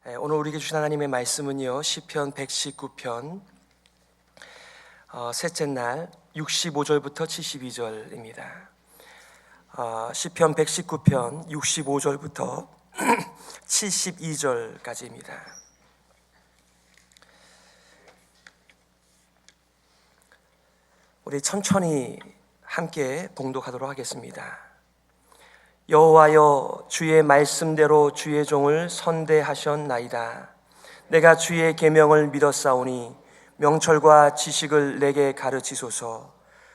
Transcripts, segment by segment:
오늘 우리에게 주신 하나님의 말씀은요, 시편 119편 셋째 날 65절부터 72절입니다. 시편 119편 65절부터 72절까지입니다. 우리 천천히 함께 봉독하도록 하겠습니다. 여호와여, 주의 말씀대로 주의 종을 선대하셨나이다. 내가 주의 계명을 믿었사오니 명철과 지식을 내게 가르치소서.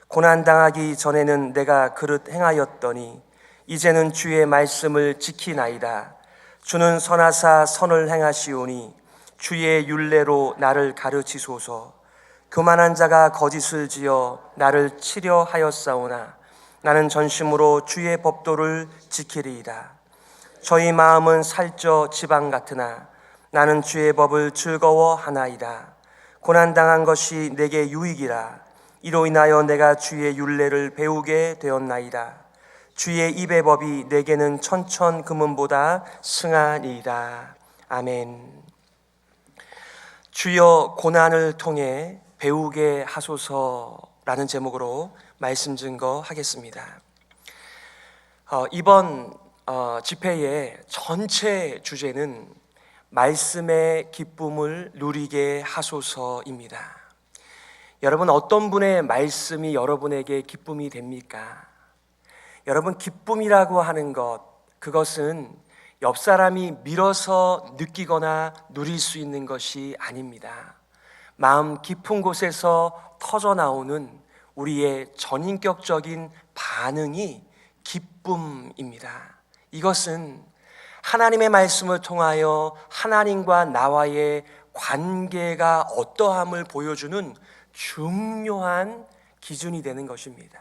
고난당하기 전에는 내가 그릇 행하였더니 이제는 주의 말씀을 지키나이다. 주는 선하사 선을 행하시오니 주의 율례로 나를 가르치소서. 교만한 자가 거짓을 지어 나를 치려 하였사오나 나는 전심으로 주의 법도를 지키리이다. 저희 마음은 살쪄 지방 같으나 나는 주의 법을 즐거워하나이다. 고난당한 것이 내게 유익이라. 이로 인하여 내가 주의 율례를 배우게 되었나이다. 주의 입의 법이 내게는 천천 금은보다 승하니이다. 아멘. 주여, 고난을 통해 배우게 하소서라는 제목으로 말씀 증거하겠습니다. 이번 집회의 전체 주제는 말씀의 기쁨을 누리게 하소서입니다. 여러분, 어떤 분의 말씀이 여러분에게 기쁨이 됩니까? 여러분, 기쁨이라고 하는 것, 그것은 옆 사람이 밀어서 느끼거나 누릴 수 있는 것이 아닙니다. 마음 깊은 곳에서 터져나오는 우리의 전인격적인 반응이 기쁨입니다. 이것은 하나님의 말씀을 통하여 하나님과 나와의 관계가 어떠함을 보여주는 중요한 기준이 되는 것입니다.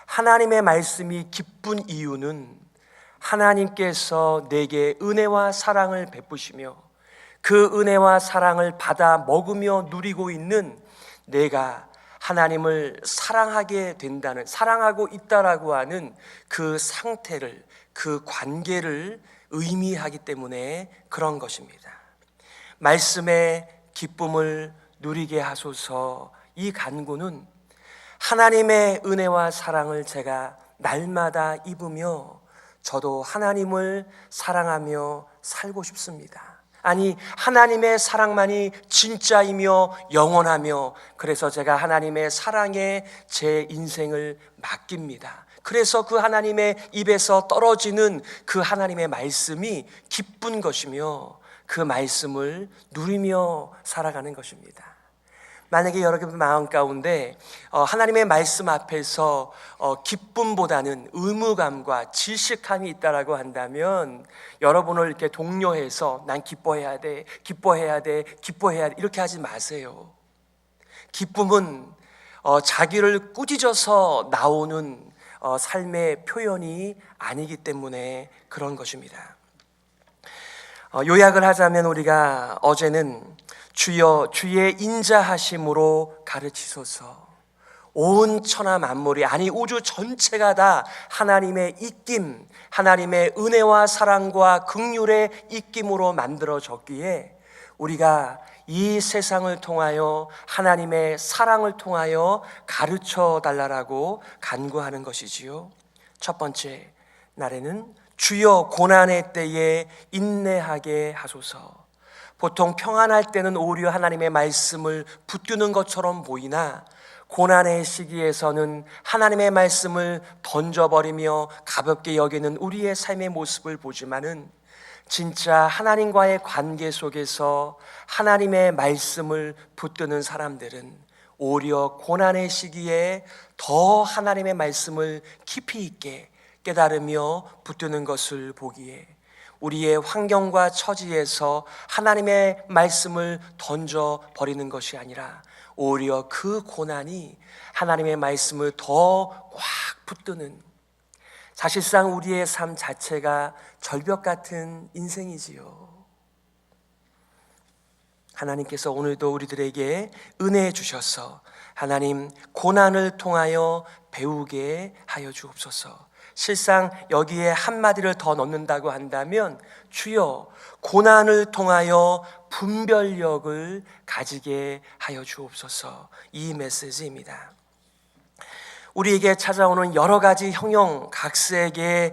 하나님의 말씀이 기쁜 이유는 하나님께서 내게 은혜와 사랑을 베푸시며 그 은혜와 사랑을 받아 먹으며 누리고 있는 내가 하나님을 사랑하게 된다는, 사랑하고 있다라고 하는 그 상태를, 그 관계를 의미하기 때문에 그런 것입니다. 말씀의 기쁨을 누리게 하소서. 이 간구는 하나님의 은혜와 사랑을 제가 날마다 입으며 저도 하나님을 사랑하며 살고 싶습니다. 아니, 하나님의 사랑만이 진짜이며 영원하며, 그래서 제가 하나님의 사랑에 제 인생을 맡깁니다. 그래서 그 하나님의 입에서 떨어지는 그 하나님의 말씀이 기쁜 것이며 그 말씀을 누리며 살아가는 것입니다. 만약에 여러분 마음 가운데 하나님의 말씀 앞에서 기쁨보다는 의무감과 질식함이 있다라고 한다면 여러분을 이렇게 독려해서 난 기뻐해야 돼, 기뻐해야 돼, 기뻐해야 돼 이렇게 하지 마세요. 기쁨은 자기를 꾸짖어서 나오는 삶의 표현이 아니기 때문에 그런 것입니다. 요약을 하자면 우리가 어제는 주여 주의 인자하심으로 가르치소서. 온 천하 만물이, 아니 우주 전체가 다 하나님의 입김, 하나님의 은혜와 사랑과 긍휼의 입김으로 만들어졌기에 우리가 이 세상을 통하여 하나님의 사랑을 통하여 가르쳐 달라고 간구하는 것이지요. 첫 번째 날에는 주여 고난의 때에 인내하게 하소서. 보통 평안할 때는 오히려 하나님의 말씀을 붙드는 것처럼 보이나 고난의 시기에서는 하나님의 말씀을 던져버리며 가볍게 여기는 우리의 삶의 모습을 보지만은 진짜 하나님과의 관계 속에서 하나님의 말씀을 붙드는 사람들은 오히려 고난의 시기에 더 하나님의 말씀을 깊이 있게 깨달으며 붙드는 것을 보기에 우리의 환경과 처지에서 하나님의 말씀을 던져버리는 것이 아니라 오히려 그 고난이 하나님의 말씀을 더 꽉 붙드는, 사실상 우리의 삶 자체가 절벽 같은 인생이지요. 하나님께서 오늘도 우리들에게 은혜 주셔서 하나님 고난을 통하여 배우게 하여 주옵소서. 실상 여기에 한마디를 더 넣는다고 한다면 주여 고난을 통하여 분별력을 가지게 하여 주옵소서, 이 메시지입니다. 우리에게 찾아오는 여러 가지 형형각색의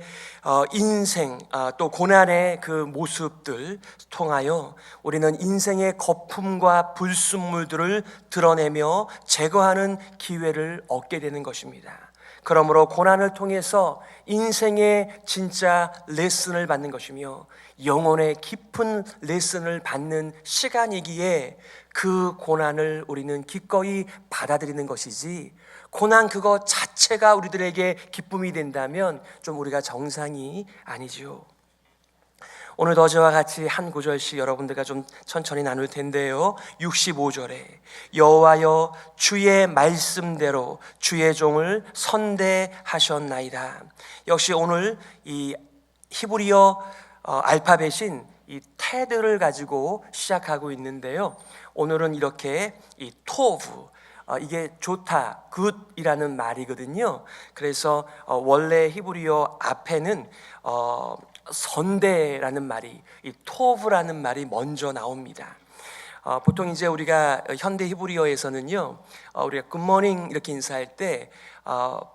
인생 또 고난의 그 모습들 통하여 우리는 인생의 거품과 불순물들을 드러내며 제거하는 기회를 얻게 되는 것입니다. 그러므로 고난을 통해서 인생의 진짜 레슨을 받는 것이며 영혼의 깊은 레슨을 받는 시간이기에 그 고난을 우리는 기꺼이 받아들이는 것이지, 고난 그거 자체가 우리들에게 기쁨이 된다면 좀 우리가 정상이 아니지요. 오늘도 어제와 같이 한 구절씩 여러분들과 좀 천천히 나눌 텐데요. 65절에 여호와여 주의 말씀대로 주의 종을 선대하셨나이다. 역시 오늘 이 히브리어 알파벳인 이 테드를 가지고 시작하고 있는데요. 오늘은 이렇게 이 토브, 이게 좋다, 굿이라는 말이거든요. 그래서 원래 히브리어 앞에는 선대라는 말이, 이 토브라는 말이 먼저 나옵니다. 보통 이제 우리가 현대 히브리어에서는요, 우리가 굿모닝 이렇게 인사할 때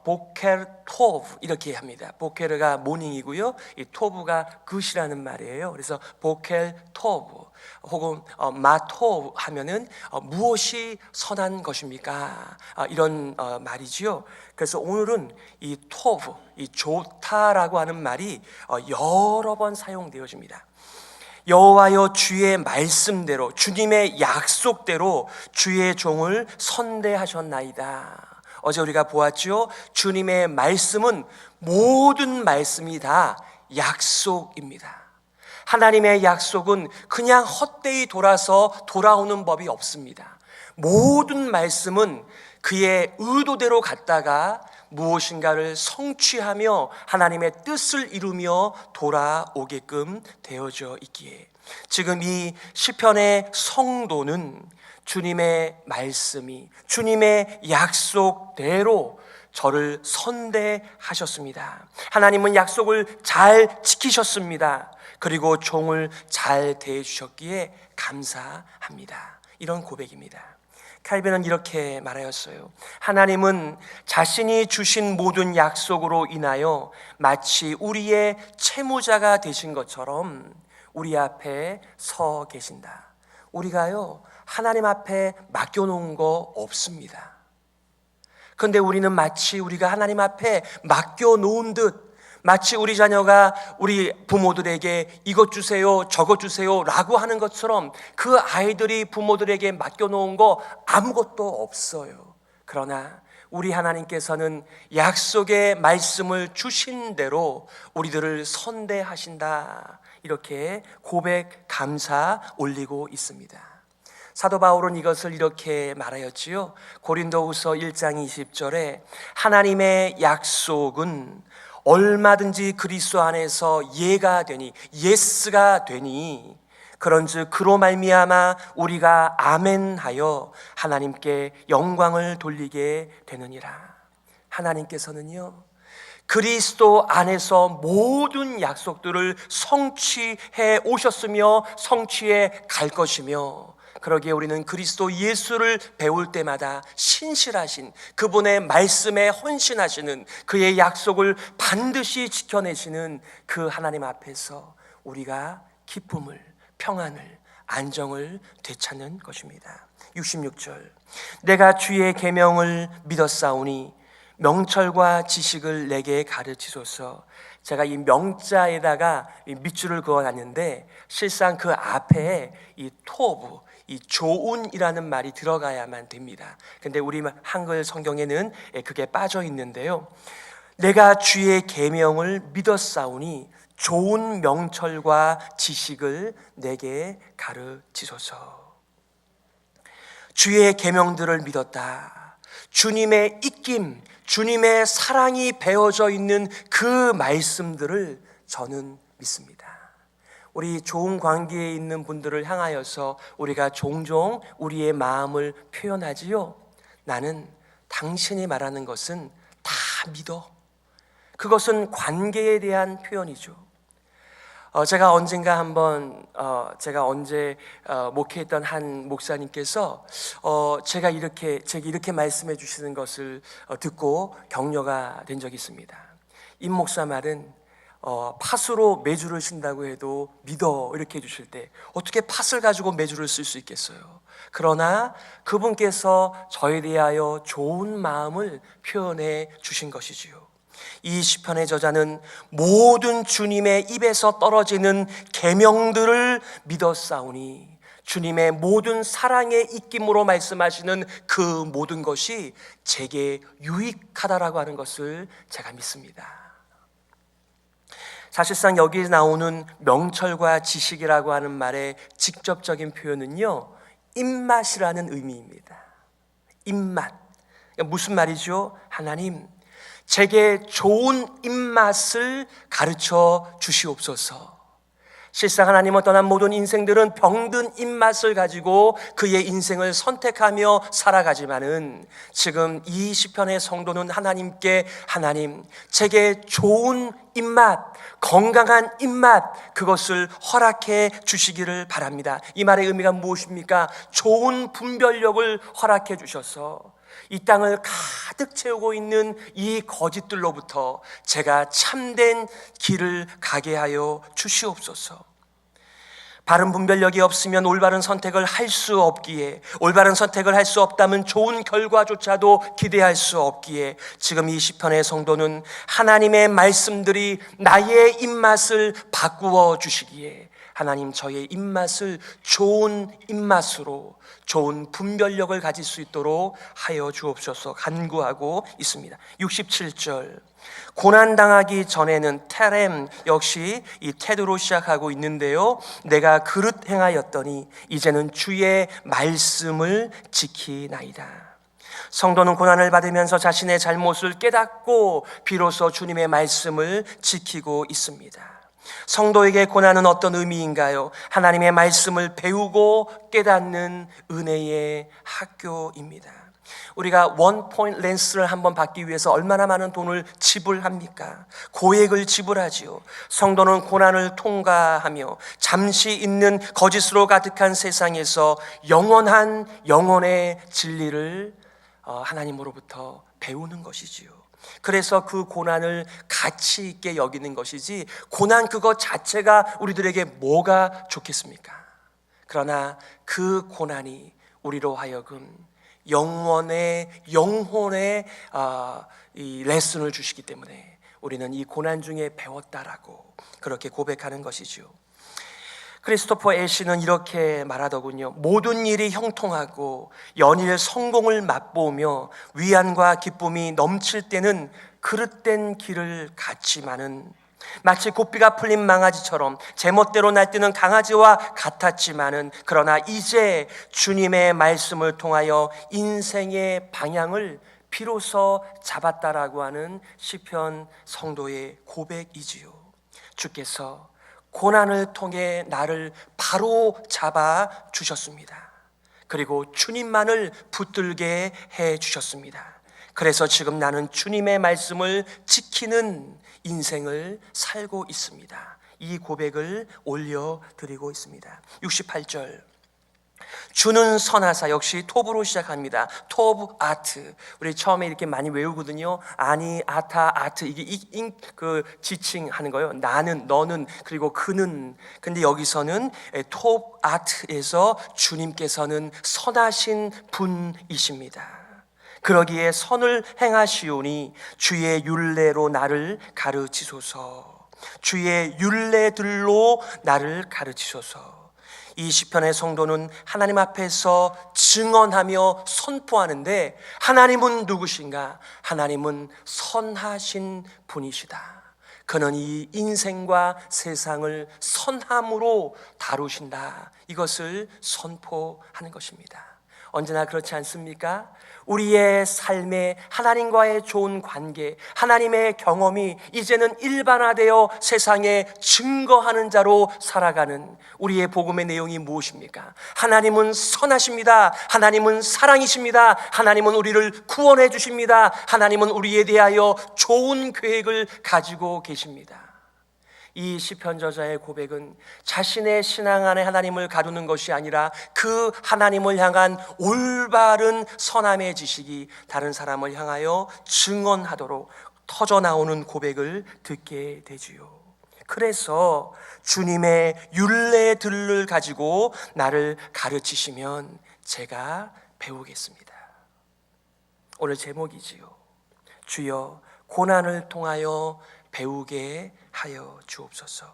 보켈 토브 이렇게 합니다. 보켈가 모닝이고요, 이 토브가 굿이라는 말이에요. 그래서 보켈 토브 혹은 마토브 하면은 무엇이 선한 것입니까? 이런 말이지요. 그래서 오늘은 이 토브, 이 좋다라고 하는 말이 여러 번 사용되어집니다. 여호와여 주의 말씀대로, 주님의 약속대로 주의 종을 선대하셨나이다. 어제 우리가 보았죠. 주님의 말씀은 모든 말씀이 다 약속입니다. 하나님의 약속은 그냥 헛되이 돌아서 돌아오는 법이 없습니다. 모든 말씀은 그의 의도대로 갔다가 무엇인가를 성취하며 하나님의 뜻을 이루며 돌아오게끔 되어져 있기에, 지금 이 시편의 성도는 주님의 말씀이, 주님의 약속대로 저를 선대하셨습니다. 하나님은 약속을 잘 지키셨습니다. 그리고 종을 잘 대해주셨기에 감사합니다. 이런 고백입니다. 칼빈은 이렇게 말하였어요. 하나님은 자신이 주신 모든 약속으로 인하여 마치 우리의 채무자가 되신 것처럼 우리 앞에 서 계신다. 우리가요, 하나님 앞에 맡겨놓은 거 없습니다. 그런데 우리는 마치 우리가 하나님 앞에 맡겨놓은 듯, 마치 우리 자녀가 우리 부모들에게 이것 주세요, 저것 주세요 라고 하는 것처럼 그 아이들이 부모들에게 맡겨놓은 거 아무것도 없어요. 그러나 우리 하나님께서는 약속의 말씀을 주신 대로 우리들을 선대하신다. 이렇게 고백, 감사 올리고 있습니다. 사도 바울은 이것을 이렇게 말하였지요. 고린도후서 1장 20절에 하나님의 약속은 얼마든지 그리스도 안에서 예가 되니, 예스가 되니, 그런즉 그로 말미암아 우리가 아멘하여 하나님께 영광을 돌리게 되느니라. 하나님께서는요, 그리스도 안에서 모든 약속들을 성취해 오셨으며 성취해 갈 것이며, 그러기에 우리는 그리스도 예수를 배울 때마다 신실하신 그분의 말씀에 헌신하시는, 그의 약속을 반드시 지켜내시는 그 하나님 앞에서 우리가 기쁨을, 평안을, 안정을 되찾는 것입니다. 66절 내가 주의 계명을 믿었사오니 명철과 지식을 내게 가르치소서. 제가 이 명자에다가 밑줄을 그어놨는데 실상 그 앞에 이 토브, 이 좋은이라는 말이 들어가야만 됩니다. 근데 우리 한글 성경에는 그게 빠져 있는데요. 내가 주의 계명을 믿었사오니 좋은 명철과 지식을 내게 가르치소서. 주의 계명들을 믿었다. 주님의 입김, 주님의 사랑이 배어져 있는 그 말씀들을 저는 믿습니다. 우리 좋은 관계에 있는 분들을 향하여서 우리가 종종 우리의 마음을 표현하지요. 나는 당신이 말하는 것은 다 믿어. 그것은 관계에 대한 표현이죠. 제가 언젠가 한번 제가 목회했던 한 목사님께서 제가 이렇게 말씀해 주시는 것을 듣고 격려가 된 적이 있습니다. 임 목사 말은 팥으로 메주를 신다고 해도 믿어 이렇게 해주실 때 어떻게 팥을 가지고 메주를 쓸 수 있겠어요? 그러나 그분께서 저에 대하여 좋은 마음을 표현해 주신 것이지요. 이 시편의 저자는 모든 주님의 입에서 떨어지는 계명들을 믿었사오니 주님의 모든 사랑의 입김으로 말씀하시는 그 모든 것이 제게 유익하다라고 하는 것을 제가 믿습니다. 사실상 여기 나오는 명철과 지식이라고 하는 말의 직접적인 표현은요, 입맛이라는 의미입니다. 입맛. 무슨 말이죠? 하나님, 제게 좋은 입맛을 가르쳐 주시옵소서. 실상 하나님을 떠난 모든 인생들은 병든 입맛을 가지고 그의 인생을 선택하며 살아가지만은 지금 이 시편의 성도는 하나님께 하나님, 제게 좋은 입맛, 건강한 입맛, 그것을 허락해 주시기를 바랍니다. 이 말의 의미가 무엇입니까? 좋은 분별력을 허락해 주셔서 이 땅을 가득 채우고 있는 이 거짓들로부터 제가 참된 길을 가게 하여 주시옵소서. 바른 분별력이 없으면 올바른 선택을 할 수 없기에, 올바른 선택을 할 수 없다면 좋은 결과조차도 기대할 수 없기에 지금 이 시편의 성도는 하나님의 말씀들이 나의 입맛을 바꾸어 주시기에 하나님, 저의 입맛을 좋은 입맛으로, 좋은 분별력을 가질 수 있도록 하여 주옵소서 간구하고 있습니다. 67절, 고난당하기 전에는 테렘, 역시 이 테드로 시작하고 있는데요, 내가 그릇 행하였더니 이제는 주의 말씀을 지키나이다. 성도는 고난을 받으면서 자신의 잘못을 깨닫고 비로소 주님의 말씀을 지키고 있습니다. 성도에게 고난은 어떤 의미인가요? 하나님의 말씀을 배우고 깨닫는 은혜의 학교입니다. 우리가 원 포인트 렌스를 한번 받기 위해서 얼마나 많은 돈을 지불합니까? 고액을 지불하지요. 성도는 고난을 통과하며 잠시 있는 거짓으로 가득한 세상에서 영원의 진리를 하나님으로부터 배우는 것이지요. 그래서 그 고난을 가치 있게 여기는 것이지, 고난 그것 자체가 우리들에게 뭐가 좋겠습니까? 그러나 그 고난이 우리로 하여금 영혼의 이 레슨을 주시기 때문에 우리는 이 고난 중에 배웠다라고 그렇게 고백하는 것이죠. 크리스토퍼 애쉬는 이렇게 말하더군요. 모든 일이 형통하고 연일 성공을 맛보며 위안과 기쁨이 넘칠 때는 그릇된 길을 갔지만은, 마치 고삐가 풀린 망아지처럼 제멋대로 날뛰는 강아지와 같았지만은, 그러나 이제 주님의 말씀을 통하여 인생의 방향을 비로소 잡았다라고 하는 시편 성도의 고백이지요. 주께서 고난을 통해 나를 바로 잡아 주셨습니다. 그리고 주님만을 붙들게 해 주셨습니다. 그래서 지금 나는 주님의 말씀을 지키는 인생을 살고 있습니다. 이 고백을 올려드리고 있습니다. 68절, 주는 선하사, 역시 톱으로 시작합니다. 톱 아트. 우리 처음에 이렇게 많이 외우거든요. 아니, 아타, 아트. 이게 그 지칭하는 거예요. 나는, 너는, 그리고 그는. 근데 여기서는 톱 아트에서 주님께서는 선하신 분이십니다. 그러기에 선을 행하시오니 주의 율례로 나를 가르치소서. 주의 율례들로 나를 가르치소서. 이 시편의 성도는 하나님 앞에서 증언하며 선포하는데, 하나님은 누구신가? 하나님은 선하신 분이시다. 그는 이 인생과 세상을 선함으로 다루신다. 이것을 선포하는 것입니다. 언제나 그렇지 않습니까? 우리의 삶에 하나님과의 좋은 관계, 하나님의 경험이 이제는 일반화되어 세상에 증거하는 자로 살아가는 우리의 복음의 내용이 무엇입니까? 하나님은 선하십니다. 하나님은 사랑이십니다. 하나님은 우리를 구원해 주십니다. 하나님은 우리에 대하여 좋은 계획을 가지고 계십니다. 이 시편 저자의 고백은 자신의 신앙 안에 하나님을 가두는 것이 아니라 그 하나님을 향한 올바른 선함의 지식이 다른 사람을 향하여 증언하도록 터져나오는 고백을 듣게 되지요. 그래서 주님의 율례들을 가지고 나를 가르치시면 제가 배우겠습니다. 오늘 제목이지요. 주여 고난을 통하여 배우게 하여 주옵소서.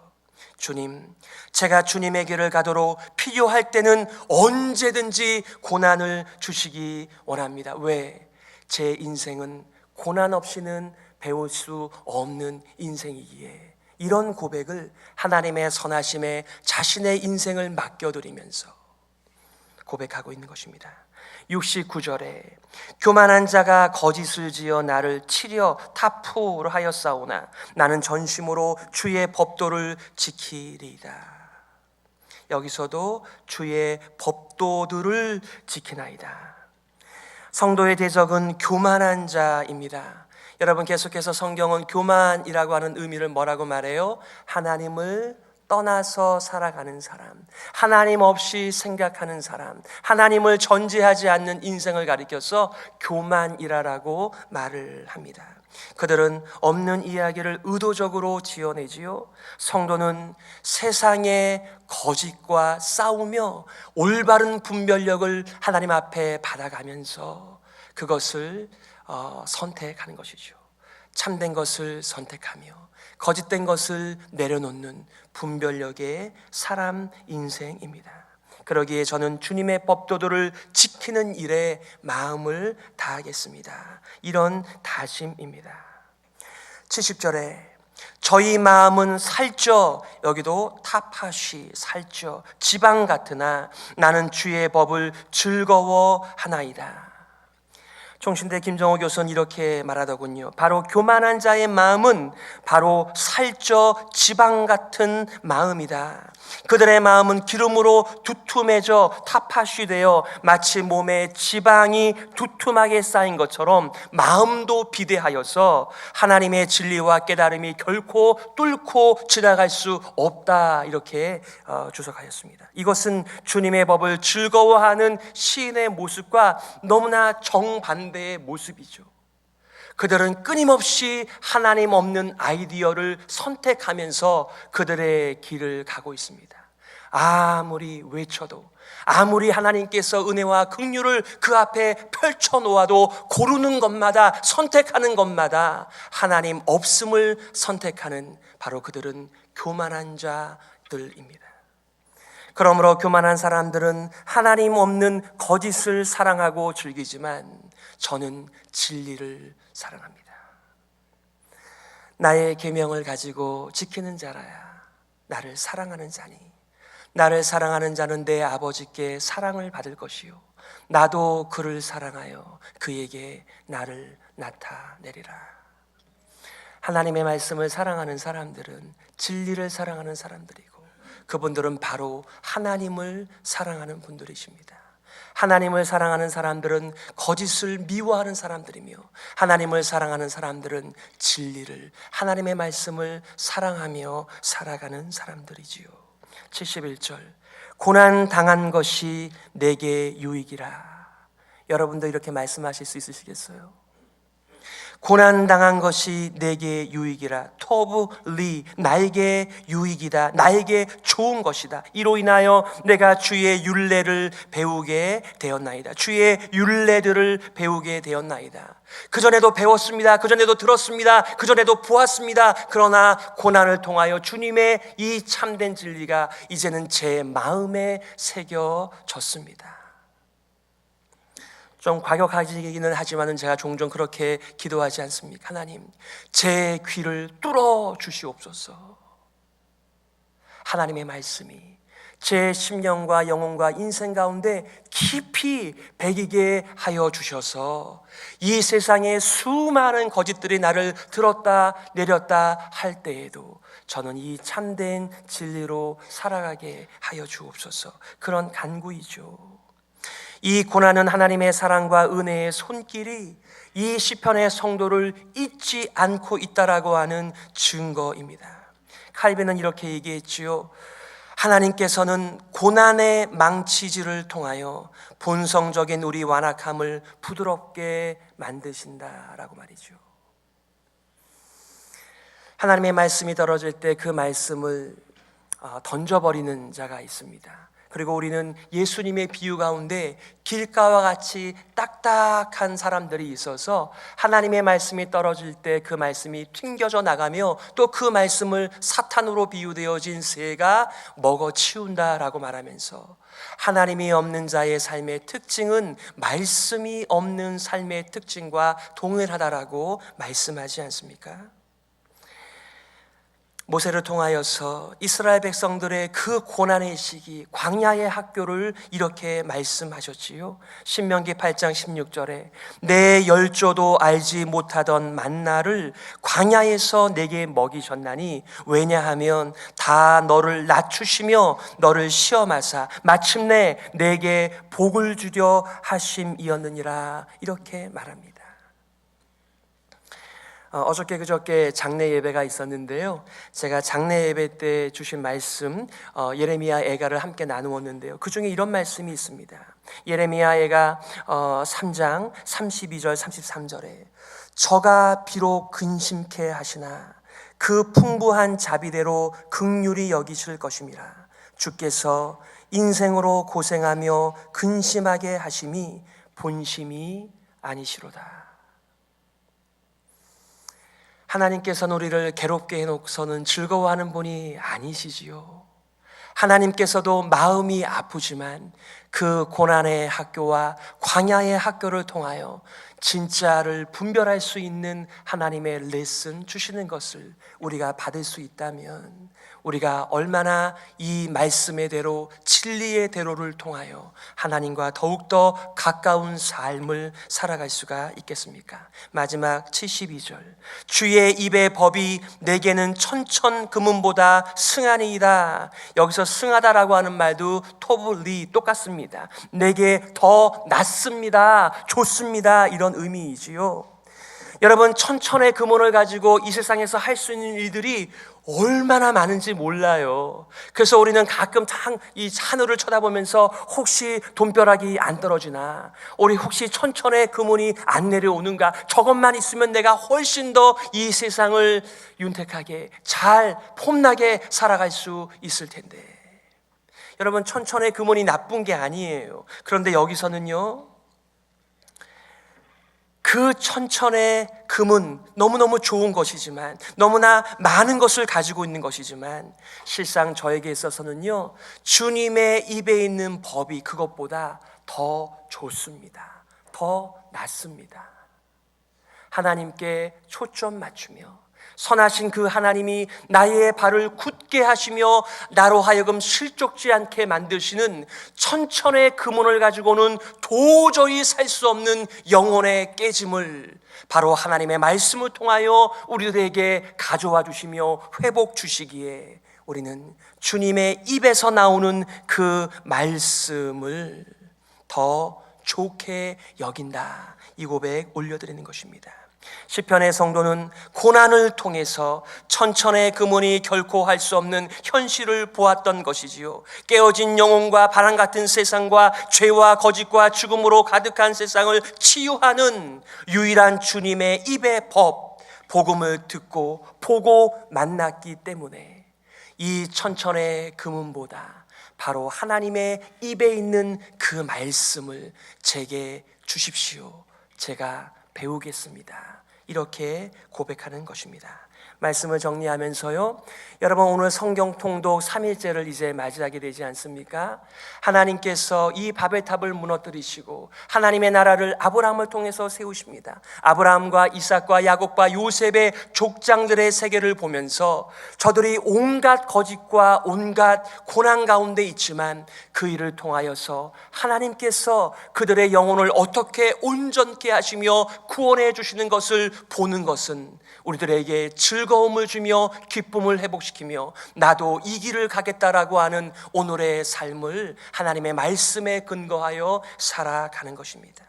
주님, 제가 주님의 길을 가도록 필요할 때는 언제든지 고난을 주시기 원합니다. 왜? 제 인생은 고난 없이는 배울 수 없는 인생이기에 이런 고백을 하나님의 선하심에 자신의 인생을 맡겨드리면서 고백하고 있는 것입니다. 69절에 교만한 자가 거짓을 지어 나를 치려 타프로 하였사오나 나는 전심으로 주의 법도를 지키리이다. 여기서도 주의 법도들을 지키나이다. 성도의 대적은 교만한 자입니다. 여러분, 계속해서 성경은 교만이라고 하는 의미를 뭐라고 말해요? 하나님을 떠나서 살아가는 사람, 하나님 없이 생각하는 사람, 하나님을 전제하지 않는 인생을 가리켜서 교만이라고 말을 합니다. 그들은 없는 이야기를 의도적으로 지어내지요. 성도는 세상의 거짓과 싸우며 올바른 분별력을 하나님 앞에 받아가면서 그것을 선택하는 것이죠. 참된 것을 선택하며 거짓된 것을 내려놓는 분별력의 사람 인생입니다. 그러기에 저는 주님의 법도들을 지키는 일에 마음을 다하겠습니다. 이런 다짐입니다. 70절에 저희 마음은 살쪄, 여기도 타파시, 살쪄, 지방 같으나 나는 주의 법을 즐거워하나이다. 총신대 김정호 교수는 이렇게 말하더군요. 바로 교만한 자의 마음은 바로 살쪄 지방 같은 마음이다. 그들의 마음은 기름으로 두툼해져 타파시 되어 마치 몸에 지방이 두툼하게 쌓인 것처럼 마음도 비대하여서 하나님의 진리와 깨달음이 결코 뚫고 지나갈 수 없다. 이렇게 주석하였습니다. 이것은 주님의 법을 즐거워하는 시인의 모습과 너무나 정반대의 모습이죠. 그들은 끊임없이 하나님 없는 아이디어를 선택하면서 그들의 길을 가고 있습니다. 아무리 외쳐도, 아무리 하나님께서 은혜와 긍휼을 그 앞에 펼쳐놓아도 고르는 것마다, 선택하는 것마다 하나님 없음을 선택하는 바로 그들은 교만한 자들입니다. 그러므로 교만한 사람들은 하나님 없는 거짓을 사랑하고 즐기지만 저는 진리를 사랑합니다. 나의 계명을 가지고 지키는 자라야 나를 사랑하는 자니 나를 사랑하는 자는 내 아버지께 사랑을 받을 것이요 나도 그를 사랑하여 그에게 나를 나타내리라. 하나님의 말씀을 사랑하는 사람들은 진리를 사랑하는 사람들이고 그분들은 바로 하나님을 사랑하는 분들이십니다. 하나님을 사랑하는 사람들은 거짓을 미워하는 사람들이며 하나님을 사랑하는 사람들은 진리를, 하나님의 말씀을 사랑하며 살아가는 사람들이지요. 71절 고난 당한 것이 내게 유익이라. 여러분도 이렇게 말씀하실 수 있으시겠어요? 고난 당한 것이 내게 유익이라. 토브 리, 나에게 유익이다. 나에게 좋은 것이다. 이로 인하여 내가 주의 율례를 배우게 되었나이다. 주의 율례들을 배우게 되었나이다. 그전에도 배웠습니다. 그전에도 들었습니다. 그전에도 보았습니다. 그러나 고난을 통하여 주님의 이 참된 진리가 이제는 제 마음에 새겨졌습니다. 좀 과격하기는 하지만 제가 종종 그렇게 기도하지 않습니까? 하나님, 제 귀를 뚫어 주시옵소서. 하나님의 말씀이 제 심령과 영혼과 인생 가운데 깊이 배기게 하여 주셔서 이 세상의 수많은 거짓들이 나를 들었다 내렸다 할 때에도 저는 이 참된 진리로 살아가게 하여 주옵소서. 그런 간구이죠. 이 고난은 하나님의 사랑과 은혜의 손길이 이 시편의 성도를 잊지 않고 있다라고 하는 증거입니다. 칼빈은 이렇게 얘기했지요. 하나님께서는 고난의 망치질을 통하여 본성적인 우리 완악함을 부드럽게 만드신다라고 말이죠. 하나님의 말씀이 떨어질 때 그 말씀을 던져버리는 자가 있습니다. 그리고 우리는 예수님의 비유 가운데 길가와 같이 딱딱한 사람들이 있어서 하나님의 말씀이 떨어질 때 그 말씀이 튕겨져 나가며 또 그 말씀을 사탄으로 비유되어진 새가 먹어치운다라고 말하면서 하나님이 없는 자의 삶의 특징은 말씀이 없는 삶의 특징과 동일하다라고 말씀하지 않습니까? 모세를 통하여서 이스라엘 백성들의 그 고난의 시기, 광야의 학교를 이렇게 말씀하셨지요. 신명기 8장 16절에 내 열조도 알지 못하던 만나를 광야에서 내게 먹이셨나니 왜냐하면 다 너를 낮추시며 너를 시험하사 마침내 내게 복을 주려 하심이었느니라, 이렇게 말합니다. 어저께 그저께 장례 예배가 있었는데요, 제가 장례 예배 때 주신 말씀 예레미야 애가를 함께 나누었는데요, 그 중에 이런 말씀이 있습니다. 예레미야 애가 3장 32절 33절에 저가 비록 근심케 하시나 그 풍부한 자비대로 긍휼히 여기실 것임이라. 주께서 인생으로 고생하며 근심하게 하심이 본심이 아니시로다. 하나님께서는 우리를 괴롭게 해놓고서는 즐거워하는 분이 아니시지요. 하나님께서도 마음이 아프지만 그 고난의 학교와 광야의 학교를 통하여 진짜를 분별할 수 있는 하나님의 레슨 주시는 것을 우리가 받을 수 있다면 우리가 얼마나 이 말씀의 대로, 진리의 대로를 통하여 하나님과 더욱더 가까운 삶을 살아갈 수가 있겠습니까? 마지막 72절 주의 입의 법이 내게는 천천 금은보다 승하니이다. 여기서 승하다라고 하는 말도 토블리 똑같습니다. 내게 더 낫습니다, 좋습니다, 이런 의미이지요. 여러분, 천천의 금원을 가지고 이 세상에서 할 수 있는 일들이 얼마나 많은지 몰라요. 그래서 우리는 가끔 이 하늘을 쳐다보면서 혹시 돈벼락이 안 떨어지나, 우리 혹시 천천의 금원이 안 내려오는가, 저것만 있으면 내가 훨씬 더 이 세상을 윤택하게 잘 폼나게 살아갈 수 있을 텐데. 여러분, 천천의 금원이 나쁜 게 아니에요. 그런데 여기서는요, 그 천천의 금은 너무너무 좋은 것이지만, 너무나 많은 것을 가지고 있는 것이지만, 실상 저에게 있어서는요, 주님의 입에 있는 법이 그것보다 더 좋습니다. 더 낫습니다. 하나님께 초점 맞추며 선하신 그 하나님이 나의 발을 굳게 하시며 나로 하여금 실족지 않게 만드시는 천천의 금원을 가지고는 도저히 살 수 없는 영혼의 깨짐을 바로 하나님의 말씀을 통하여 우리들에게 가져와 주시며 회복 주시기에 우리는 주님의 입에서 나오는 그 말씀을 더 좋게 여긴다, 이 고백 올려드리는 것입니다. 시편의 성도는 고난을 통해서 천천의 금원이 결코 할 수 없는 현실을 보았던 것이지요. 깨어진 영혼과 바람 같은 세상과 죄와 거짓과 죽음으로 가득한 세상을 치유하는 유일한 주님의 입의 법, 복음을 듣고 보고 만났기 때문에 이 천천의 금은보다 바로 하나님의 입에 있는 그 말씀을 제게 주십시오. 제가 배우겠습니다. 이렇게 고백하는 것입니다. 말씀을 정리하면서요, 여러분 오늘 성경 통독 3일째를 이제 맞이하게 되지 않습니까? 하나님께서 이 바벨탑을 무너뜨리시고 하나님의 나라를 아브라함을 통해서 세우십니다. 아브라함과 이삭과 야곱과 요셉의 족장들의 세계를 보면서 저들이 온갖 거짓과 온갖 고난 가운데 있지만 그 일을 통하여서 하나님께서 그들의 영혼을 어떻게 온전케 하시며 구원해 주시는 것을 보는 것은 우리들에게 즐거움을 주며 기쁨을 회복시키며 나도 이 길을 가겠다라고 하는 오늘의 삶을 하나님의 말씀에 근거하여 살아가는 것입니다.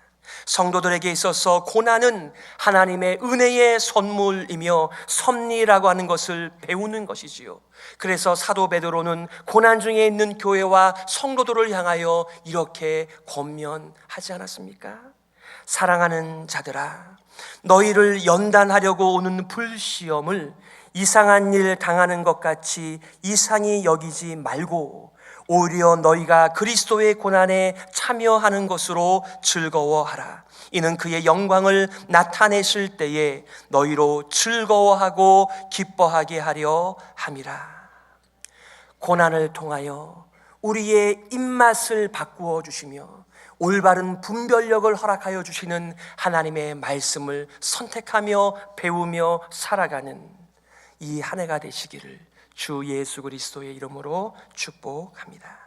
성도들에게 있어서 고난은 하나님의 은혜의 선물이며 섭리라고 하는 것을 배우는 것이지요. 그래서 사도 베드로는 고난 중에 있는 교회와 성도들을 향하여 이렇게 권면하지 않았습니까? 사랑하는 자들아, 너희를 연단하려고 오는 불시험을 이상한 일 당하는 것 같이 이상히 여기지 말고 오히려 너희가 그리스도의 고난에 참여하는 것으로 즐거워하라. 이는 그의 영광을 나타내실 때에 너희로 즐거워하고 기뻐하게 하려 함이라. 고난을 통하여 우리의 입맛을 바꾸어 주시며 올바른 분별력을 허락하여 주시는 하나님의 말씀을 선택하며 배우며 살아가는 이 한 해가 되시기를 주 예수 그리스도의 이름으로 축복합니다.